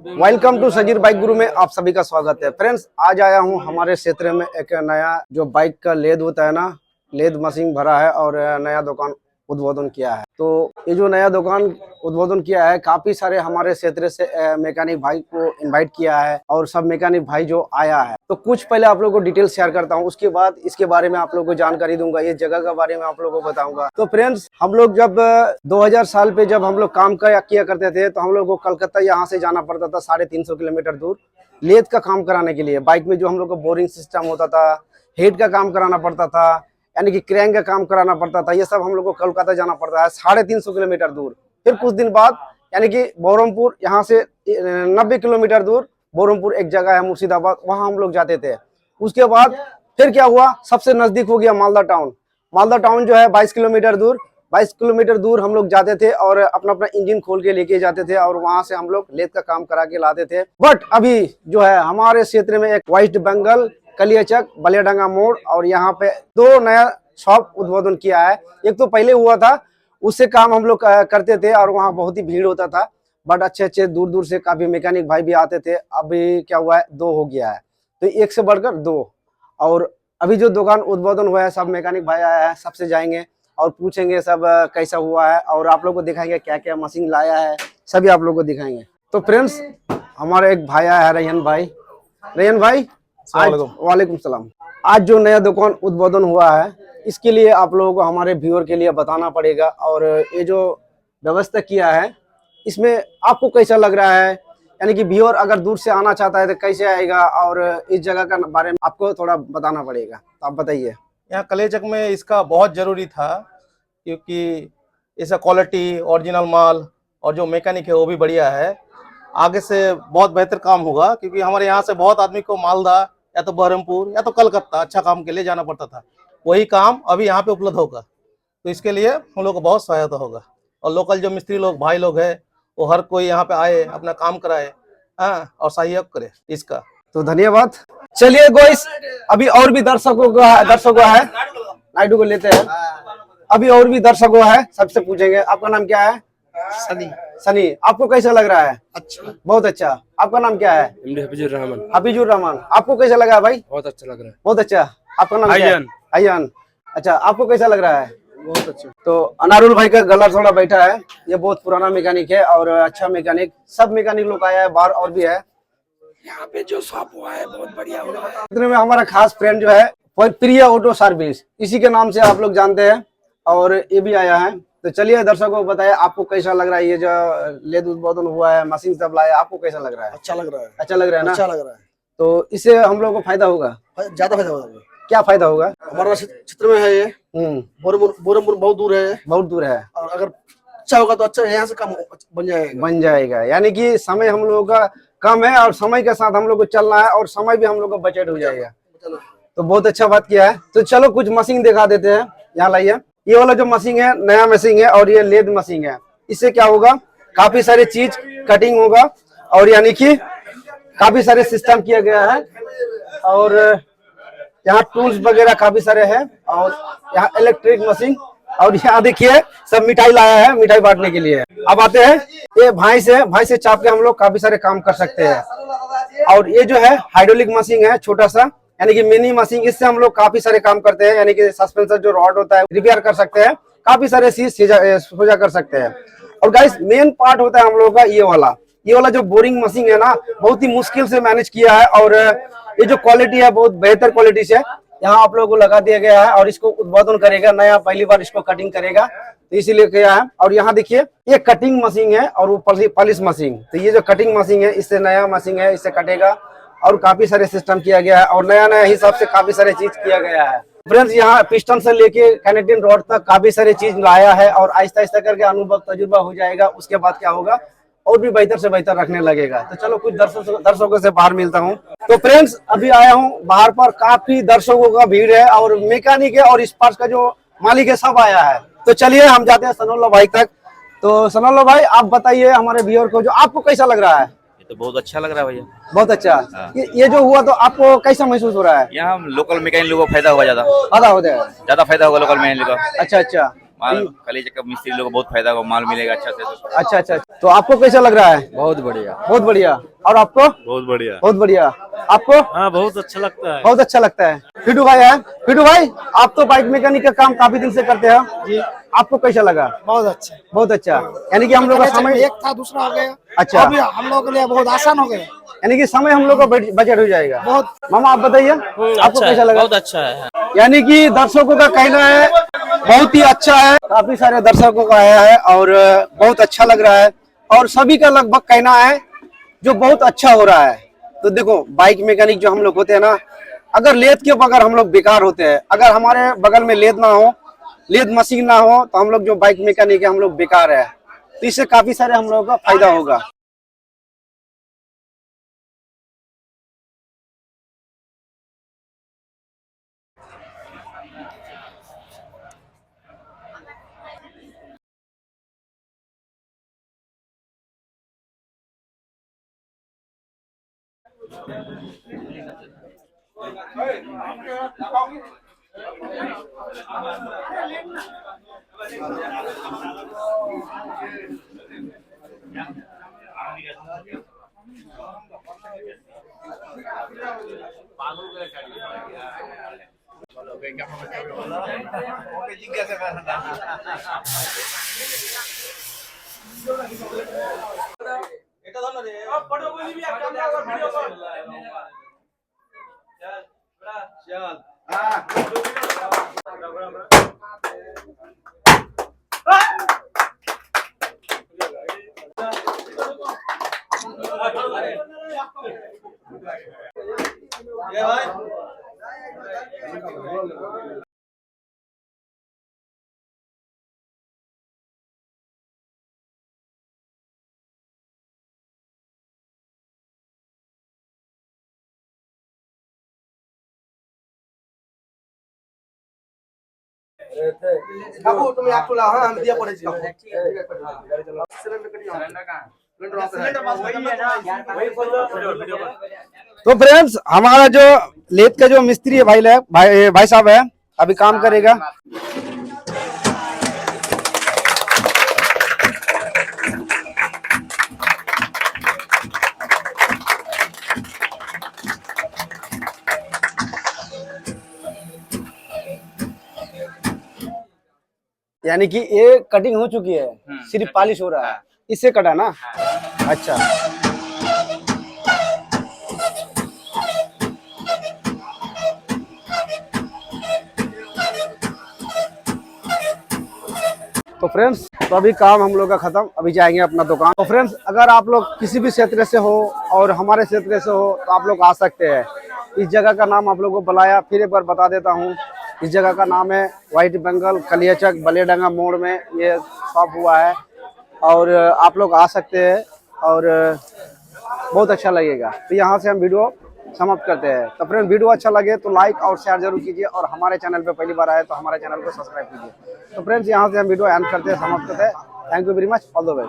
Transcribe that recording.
Welcome to Sajid bike गुरु में आप सभी का स्वागत है। फ्रेंड्स, आज आया हूँ हमारे क्षेत्र में एक नया जो बाइक का लेद होता है ना, लेद मशीन भरा है और नया दुकान उद्बोधन किया है। तो ये जो नया दुकान उद्बोधन किया है, काफी सारे हमारे क्षेत्र से मैकेनिक भाई को इनवाइट किया है और सब मैकेनिक भाई जो आया है। तो कुछ पहले आप लोगों को डिटेल शेयर करता हूँ, उसके बाद इसके बारे में आप लोगों को जानकारी दूंगा, ये जगह के बारे में आप लोगों को बताऊंगा। तो फ्रेंड्स, हम लोग जब 2000 साल पे जब हम लोग काम किया करते थे, तो हम लोग को कलकत्ता यहाँ से जाना पड़ता था 350 किलोमीटर दूर लेद का काम कराने के लिए। बाइक में जो हम लोग को बोरिंग सिस्टम होता था, हेड का काम कराना पड़ता था, यानी कि क्रैंक का काम कराना पड़ता था, ये सब हम लोग को कोलकाता जाना पड़ता है 350 किलोमीटर दूर। फिर कुछ दिन बाद यानी कि बहरमपुर, यहाँ से 90 किलोमीटर दूर बहरमपुर एक जगह है मुर्शिदाबाद, वहाँ हम लोग जाते थे। उसके बाद फिर क्या हुआ, सबसे नजदीक हो गया मालदा टाउन। मालदा टाउन जो है 22 किलोमीटर दूर हम लोग जाते थे और अपना अपना इंजन खोल के लेके जाते थे और वहां से हम लोग लेद का काम करा के लाते थे। बट अभी जो है हमारे क्षेत्र में एक वेस्ट बंगाल कलियाचक बलियाडंगा मोड़ और यहाँ पे 2 नया शॉप उद्बोधन किया है। एक तो पहले हुआ था, उससे काम हम लोग करते थे और वहाँ बहुत ही भीड़ होता था, बट अच्छे दूर दूर से काफी मैकेनिक भाई भी आते थे। अभी क्या हुआ है, 2 हो गया है, तो एक से बढ़कर 2। और अभी जो दुकान उद्बोधन हुआ है, सब मैकेनिक भाई आया है, सबसे जाएंगे और पूछेंगे सब कैसा हुआ है और आप लोग को दिखाएंगे क्या क्या मशीन लाया है, सभी आप लोग को दिखाएंगे। तो फ्रेंड्स, हमारे एक भाई आया है, रेयन भाई वालेकुम सलाम। आज जो नया दुकान उद्बोधन हुआ है, इसके लिए आप लोगों को हमारे व्यूअर के लिए बताना पड़ेगा और ये जो व्यवस्था किया है इसमें आपको कैसा लग रहा है, यानी कि व्यूअर अगर दूर से आना चाहता है तो कैसे आएगा, और इस जगह का बारे में आपको थोड़ा बताना पड़ेगा। तो आप बताइए। यहाँ कलेचक में इसका बहुत जरूरी था, क्योंकि इसका क्वालिटी, ओरिजिनल माल और जो मैकेनिक है वो भी बढ़िया है। आगे से बहुत बेहतर काम होगा, क्योंकि हमारे यहाँ से बहुत आदमी को मालदा या तो बहरमपुर या तो कलकत्ता अच्छा काम के लिए जाना पड़ता था। वही काम अभी यहाँ पे उपलब्ध होगा, तो इसके लिए हम लोग को बहुत सहायता होगा। और लोकल जो मिस्त्री लोग भाई लोग हैं, वो हर कोई यहाँ पे आए, अपना काम कराए और सहयोग करे इसका। तो धन्यवाद। चलिए गोइस, अभी और भी दर्शकों है, नायडू को लेते हैं। अभी और भी दर्शकों है, सबसे पूछेंगे। आपका नाम क्या है? सनी। आपको कैसा लग रहा है? अच्छा, बहुत अच्छा। आपका नाम क्या है? हफीजुर रहमान। आपको कैसा लगा है भाई? बहुत अच्छा लग रहा है। बहुत अच्छा। आपका नाम क्या है? अयन। अच्छा, आपको कैसा लग रहा है? बहुत अच्छा। तो अनारुल भाई का गला थोड़ा बैठा है, ये बहुत पुराना मैकेनिक है और अच्छा मैकेनिक, सब मैकेनिक लोग आया है बाहर और भी है। यहाँ पे जो शॉप हुआ है बहुत बढ़िया हुआ है। इतने में हमारा खास फ्रेंड जो है प्रिया ऑटो सर्विस, इसी के नाम से आप लोग जानते हैं, और ये भी आया है। तो चलिए दर्शकों को बताइए आपको कैसा लग रहा है, ये जो लेद उद्बोधन हुआ है, मशीन सब लाया, आपको कैसा लग रहा है? अच्छा लग रहा है। अच्छा लग रहा है ना? अच्छा लग रहा है। तो इससे हम लोग को फायदा होगा? ज्यादा फायदा होगा। क्या फायदा होगा? हमारा क्षेत्र में है ये, बहरमपुर बहुत दूर है। बहुत दूर है, और अगर अच्छा होगा तो अच्छा यहाँ से काम बन जाएगा। यानी कि समय हम लोगों का कम है और समय के साथ हम लोग को चलना है और समय भी हम लोग का बजट हो जाएगा। तो बहुत अच्छा बात किया है। तो चलो कुछ मशीन दिखा देते हैं। यहाँ लाइए, ये वाला जो मशीन है नया मशीन है और ये लेद मशीन है। इससे क्या होगा, काफी सारी चीज कटिंग होगा और यानी कि काफी सारे सिस्टम किया गया है और यहाँ टूल्स वगैरह काफी सारे हैं और यहाँ इलेक्ट्रिक मशीन, और यहाँ देखिए सब मिठाई लाया है, मिठाई बांटने के लिए। अब आते हैं, ये भाई से चाप के हम लोग काफी सारे काम कर सकते हैं। और ये जो है हाइड्रोलिक मशीन है, छोटा सा यानी कि मिनी मशीन, इससे हम लोग काफी सारे काम करते हैं, यानी कि सस्पेंसर जो रॉड होता है रिपेयर कर सकते हैं, काफी सारे चीज सोजा कर सकते हैं। और गाइस, मेन पार्ट होता है हम लोग का ये वाला जो बोरिंग मशीन है ना, बहुत ही मुश्किल से मैनेज किया है और ये जो क्वालिटी है बहुत बेहतर क्वालिटी से यहाँ आप लोगों को लगा दिया गया है। और इसको उद्बोधन करेगा नया, पहली बार इसको कटिंग करेगा, तो इसीलिए किया है। और यहाँ देखिए ये कटिंग मशीन है और वो पॉलिश मशीन। तो ये जो कटिंग मशीन है, इससे नया मशीन है, इससे कटेगा और काफी सारे सिस्टम किया गया है और नया हिसाब से काफी सारे चीज किया गया है। फ्रेंड्स, यहाँ पिस्टन से लेके कैनेडियन रॉड तक काफी सारी चीज लाया है और आहिस्ता आहिस्ता करके अनुभव तजुर्बा हो जाएगा। उसके बाद क्या होगा, और भी बेहतर से बेहतर रखने लगेगा। तो चलो कुछ दर्शकों से बाहर मिलता हूँ। तो फ्रेंड्स, अभी आया हूँ बाहर पर, काफी दर्शकों का भीड़ है और मैकेनिक है और स्पार्स का जो मालिक है सब आया है। तो चलिए हम जाते हैं सनोल्ला भाई तक। तो सनोल्ला भाई, आप बताइए हमारे व्यूअर को जो आपको कैसा लग रहा है? तो बहुत अच्छा लग रहा है भैया, बहुत अच्छा। ये जो हुआ तो आपको कैसा महसूस हो रहा है? यहाँ लोकल मैकेनिक लोगों को फायदा होगा, ज्यादा फायदा होगा लोकल मैकेनिक का। अच्छा, माल कलेचक का मिस्त्री लोगों को बहुत फायदा होगा, माल मिलेगा अच्छा से। अच्छा। तो आपको कैसा लग रहा है? बहुत बढ़िया। बहुत बढ़िया। और आपको? बहुत बढ़िया। बहुत बढ़िया। आपको? हाँ, बहुत अच्छा लगता है। बहुत अच्छा लगता है। फिटू भाई है, फिटू भाई आप तो बाइक मैकेनिक का काम काफी दिन से करते हैं जी, आपको कैसा लगा? बहुत अच्छा। बहुत अच्छा। यानी कि हम लोग का समय एक था, दूसरा हो गया। अच्छा, अभी हम लोगों के लिए बहुत आसान हो गया। यानी कि समय हम लोग का बजट हो जाएगा बहुत। मामा आप बताइए आपको कैसा लगा? बहुत अच्छा है। यानी कि दर्शकों का कहना है बहुत ही अच्छा है, काफी सारे दर्शकों का आया है और बहुत अच्छा लग रहा है और सभी का लगभग कहना है जो बहुत अच्छा हो रहा है। तो देखो बाइक मैकेनिक जो हम लोग होते हैं ना, अगर लेद के बगैर हम लोग बेकार होते हैं। अगर हमारे बगल में लेद ना हो, लेद मशीन ना हो, तो हम लोग जो बाइक मैकेनिक है हम लोग बेकार है। तो इससे काफी सारे हम लोगों का फायदा होगा। बाबू तुम एक टुला हां हम दिया पड़े छी। तो फ्रेंड्स हमारा जो लेद का जो मिस्त्री है भाई साहब है, अभी काम करेगा। यानी कि ये कटिंग हो चुकी है, सिर्फ पॉलिश हो रहा है, इससे कटा ना? अच्छा। तो फ्रेंड्स तो अभी काम हम लोग का खत्म, अभी जाएंगे अपना दुकान। तो फ्रेंड्स अगर आप लोग किसी भी क्षेत्र से हो और हमारे क्षेत्र से हो तो आप लोग आ सकते हैं। इस जगह का नाम आप लोगों को बुलाया, फिर एक बार बता देता हूँ। इस जगह का नाम है व्हाइट बंगाल कलियाचक बलेडंगा मोड़ में ये शॉप हुआ है और आप लोग आ सकते हैं और बहुत अच्छा लगेगा। तो यहाँ से हम वीडियो समाप्त करते हैं। तो फ्रेंड वीडियो अच्छा लगे तो लाइक और शेयर जरूर कीजिए और हमारे चैनल पे पहली बार आए तो हमारे चैनल को सब्सक्राइब कीजिए। तो फ्रेंड्स यहाँ से हम वीडियो एंड करते हैं, समाप्त करते हैं। Thank you very much, all the best.